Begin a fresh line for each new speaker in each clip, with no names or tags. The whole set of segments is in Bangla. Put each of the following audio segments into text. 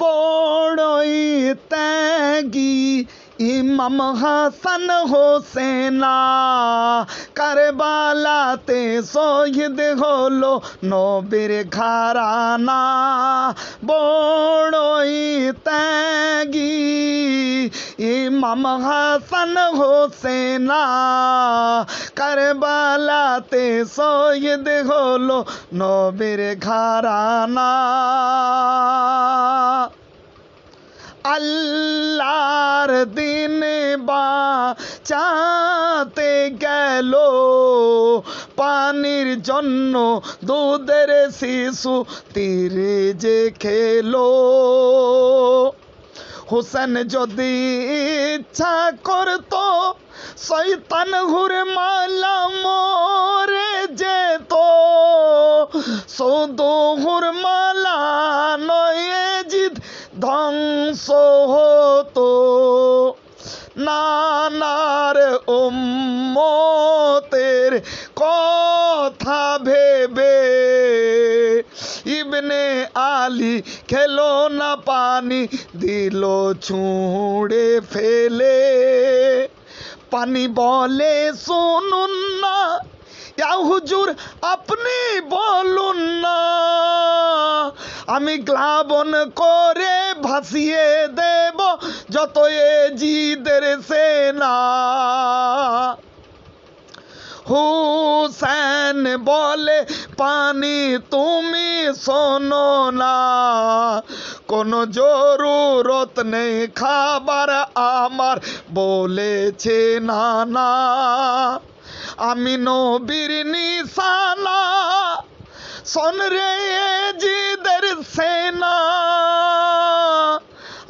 বড়ই ত্যাগী ইমাম হাসান হোসেনা কারবালাতে শহীদ হলো নবীর ঘরানা। বড়ই ত্যাগী ইমাম হাসান হোসেনা কারবালাতে শহীদ হলো নবীর ঘরানা। আল্লাহর দিন বাঁচাতে গেল পানির জন্য দুধের শিশু তীরে যে খেলো। হোসেন যদি ইচ্ছা করতো শয়তান হুরমালা মরে যেত, শুধু হুরমালা নয় জিদ ধ্বংস হতো। নানার উম্মতের কথা ভেবে ইবনে আলী খেলো না পানি দিল ছুঁড়ে ফেলে। পানি বলে শুনুন না, ইয়া হুজুর আপনি বলুন না, আমি গ্লাবন করে ভাসিয়ে দেব যত এজিদের সেনা। হুসেন বলে পানি তুমি শোনো না, কোনো জরুরত নেই খাবার আমার বলেছে নানা। আমি নবীর নিশানা শোন রে এজিদের সেনা,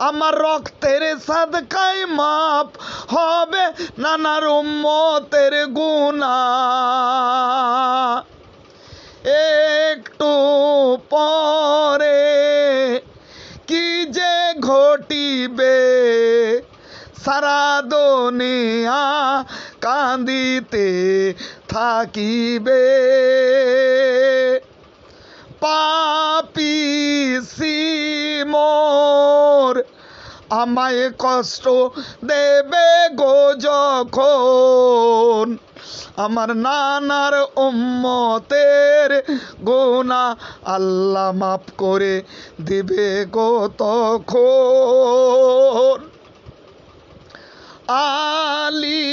আমার রক্তের সাদকায় মাপ হবে নানার উম্মতের গুনাহ। একটু পরে কি যে ঘটিবে সারা দুনিয়া কাঁদিতে থাকিবে। পাপী সিমোর আমায় কষ্ট দেবে গো যখন, আমার নানার উম্মতের গুনাহ আল্লাহ মাফ করে দিবে গো তখন। আলী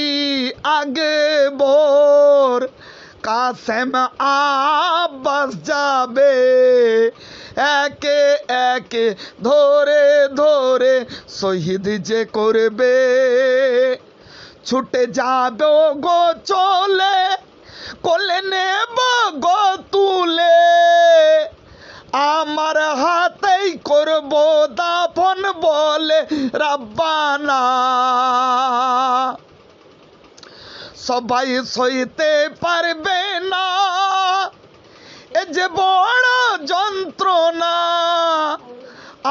আকবর কাসেম আব্বাস যাবে একে একে ধরে ধরে শহীদ যে করবে। ছুটে যাবে গো চলে কোলে নেব গো তুলে, আমার হাতেই করব দাফন বলে রাব্বানা। সবাই সইতে পারবে না এ যে বড় যন্ত্রণা,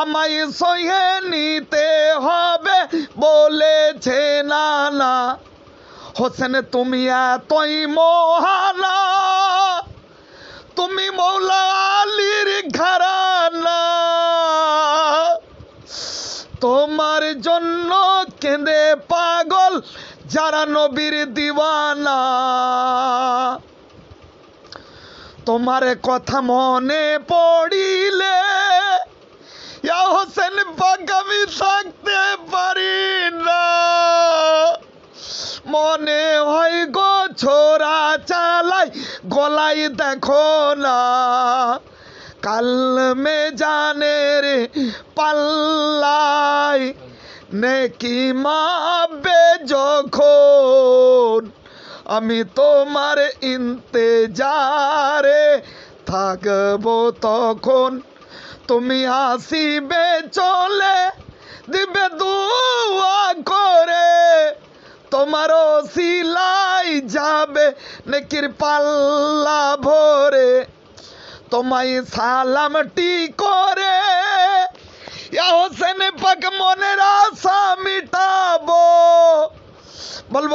আমায় সহে নিতে হবে বলেছে নানা। হোসেন তুমি এতই মহানা, তুমি মৌলা আলীর ঘরানা, তোমার জন্য কেঁদে পাগল যারা নবীর দিওয়ানা। তোমার কথা মনে পড়িলে ইয়া হোসেন পাক আমি থাকতে পারি না, মনে হয় গো ছোরা চালাই গলাই দেখো না। কাল মে জানে রে পাল্লাই নেকি মাপবে যখন, আমি তোমার ইন্তেজারে থাকবো তখন। তুমি আসিবে চলে দিবে দুয়া করে, তোমারও সিলাই যাবে নেকির পাল্লা ভরে। তোমায় সালামটি করে ইয়া হোসেন পাক মনের আশা মিটাবো, বলবো